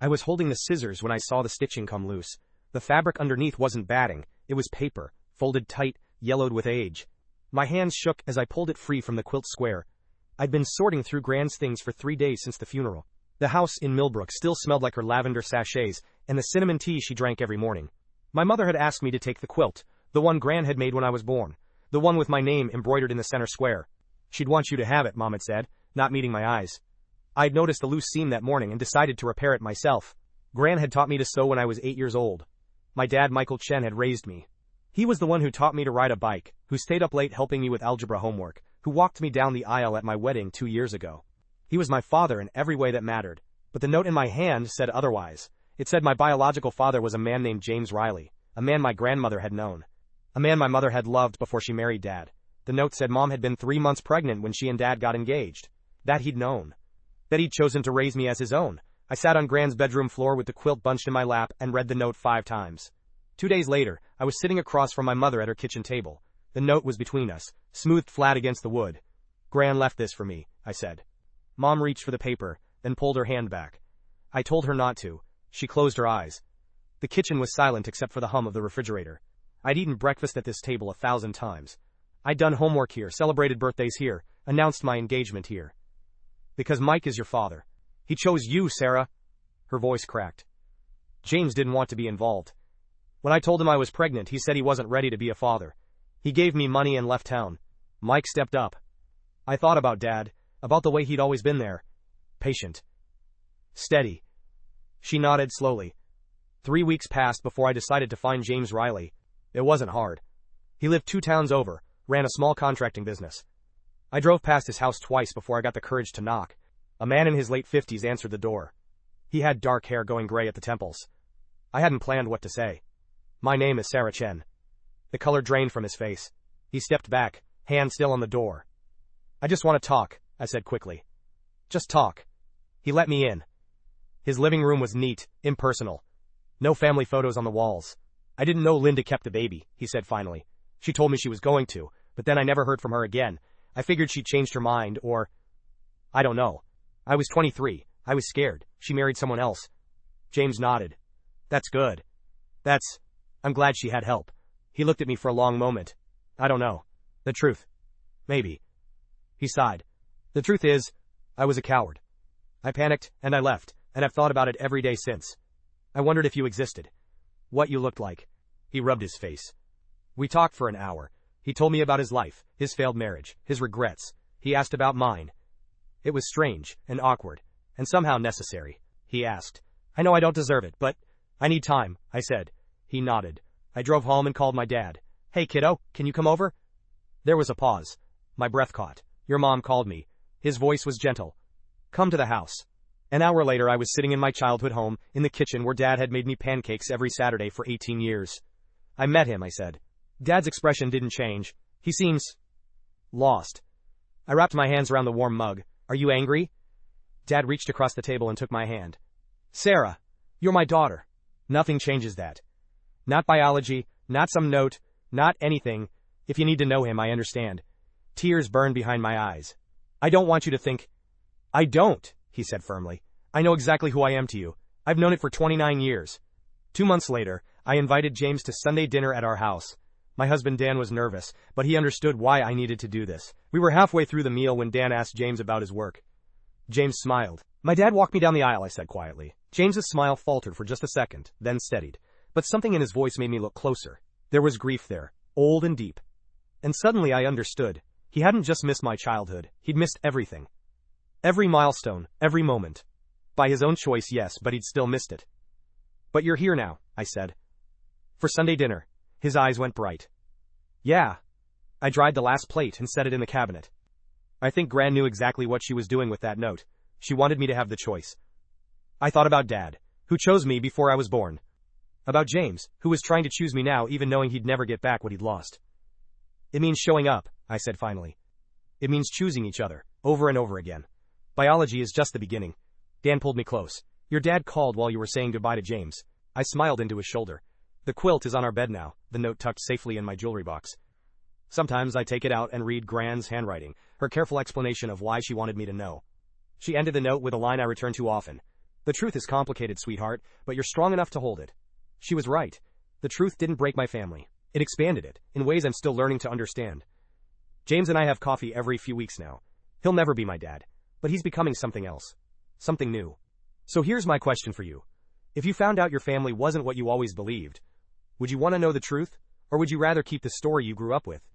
I was holding the scissors when I saw the stitching come loose. The fabric underneath wasn't batting, it was paper, folded tight, yellowed with age. My hands shook as I pulled it free from the quilt square. I'd been sorting through Gran's things for 3 days since the funeral. The house in Millbrook still smelled like her lavender sachets and the cinnamon tea she drank every morning. My mother had asked me to take the quilt, the one Gran had made when I was born, the one with my name embroidered in the center square. She'd want you to have it, Mom had said, not meeting my eyes. I'd noticed the loose seam that morning and decided to repair it myself. Gran had taught me to sew when I was 8 years old. My dad, Michael Chen, had raised me. He was the one who taught me to ride a bike, who stayed up late helping me with algebra homework, who walked me down the aisle at my wedding 2 years ago. He was my father in every way that mattered, but the note in my hand said otherwise. It said my biological father was a man named James Riley, a man my grandmother had known, a man my mother had loved before she married Dad. The note said Mom had been 3 months pregnant when she and Dad got engaged. That he'd known. That he'd chosen to raise me as his own. I sat on Gran's bedroom floor with the quilt bunched in my lap and read the note 5 times. 2 days later, I was sitting across from my mother at her kitchen table. The note was between us, smoothed flat against the wood. Gran left this for me, I said. Mom reached for the paper, then pulled her hand back. I told her not to. She closed her eyes. The kitchen was silent except for the hum of the refrigerator. I'd eaten breakfast at this table 1,000 times. I'd done homework here, celebrated birthdays here, announced my engagement here. Because Mike is your father. He chose you, Sarah. Her voice cracked. James didn't want to be involved. When I told him I was pregnant, he said he wasn't ready to be a father. He gave me money and left town. Mike stepped up. I thought about Dad, about the way he'd always been there. Patient. Steady. She nodded slowly. 3 weeks passed before I decided to find James Riley. It wasn't hard. He lived 2 towns over, ran a small contracting business. I drove past his house twice before I got the courage to knock. A man in his late 50s answered the door. He had dark hair going gray at the temples. I hadn't planned what to say. My name is Sarah Chen. The color drained from his face. He stepped back, hand still on the door. I just want to talk, I said quickly. Just talk. He let me in. His living room was neat, impersonal. No family photos on the walls. I didn't know Linda kept the baby, he said finally. She told me she was going to, but then I never heard from her again. I figured she'd changed her mind, or... I don't know. I was 23. I was scared. She married someone else. James nodded. That's good. I'm glad she had help. He looked at me for a long moment. I don't know. The truth. Maybe. He sighed. The truth is, I was a coward. I panicked, and I left, and I've thought about it every day since. I wondered if you existed. What you looked like. He rubbed his face. We talked for an hour. He told me about his life, his failed marriage, his regrets. He asked about mine. It was strange, and awkward, and somehow necessary. He asked. I know I don't deserve it, but I need time, I said. He nodded. I drove home and called my dad. Hey kiddo, can you come over? There was a pause. My breath caught. Your mom called me. His voice was gentle. Come to the house. An hour later I was sitting in my childhood home, in the kitchen where Dad had made me pancakes every Saturday for 18 years. I met him, I said. Dad's expression didn't change. He seems... lost. I wrapped my hands around the warm mug. Are you angry? Dad reached across the table and took my hand. Sarah, you're my daughter. Nothing changes that. Not biology, not some note, not anything. If you need to know him, I understand. Tears burned behind my eyes. I don't want you to think... I don't, he said firmly. I know exactly who I am to you. I've known it for 29 years. 2 months later, I invited James to Sunday dinner at our house. My husband Dan was nervous, but he understood why I needed to do this. We were halfway through the meal when Dan asked James about his work. James smiled. My dad walked me down the aisle, I said quietly. James's smile faltered for just a second, then steadied. But something in his voice made me look closer. There was grief there, old and deep. And suddenly I understood. He hadn't just missed my childhood, he'd missed everything. Every milestone, every moment. By his own choice, yes, but he'd still missed it. But you're here now, I said. For Sunday dinner. His eyes went bright. Yeah. I dried the last plate and set it in the cabinet. I think Gran knew exactly what she was doing with that note. She wanted me to have the choice. I thought about Dad, who chose me before I was born. About James, who was trying to choose me now even knowing he'd never get back what he'd lost. It means showing up, I said finally. It means choosing each other, over and over again. Biology is just the beginning. Dan pulled me close. Your dad called while you were saying goodbye to James. I smiled into his shoulder. The quilt is on our bed now, the note tucked safely in my jewelry box. Sometimes I take it out and read Gran's handwriting, her careful explanation of why she wanted me to know. She ended the note with a line I return to often. The truth is complicated, sweetheart, but you're strong enough to hold it. She was right. The truth didn't break my family. It expanded it, in ways I'm still learning to understand. James and I have coffee every few weeks now. He'll never be my dad, but he's becoming something else. Something new. So here's my question for you. If you found out your family wasn't what you always believed, would you want to know the truth? Or would you rather keep the story you grew up with?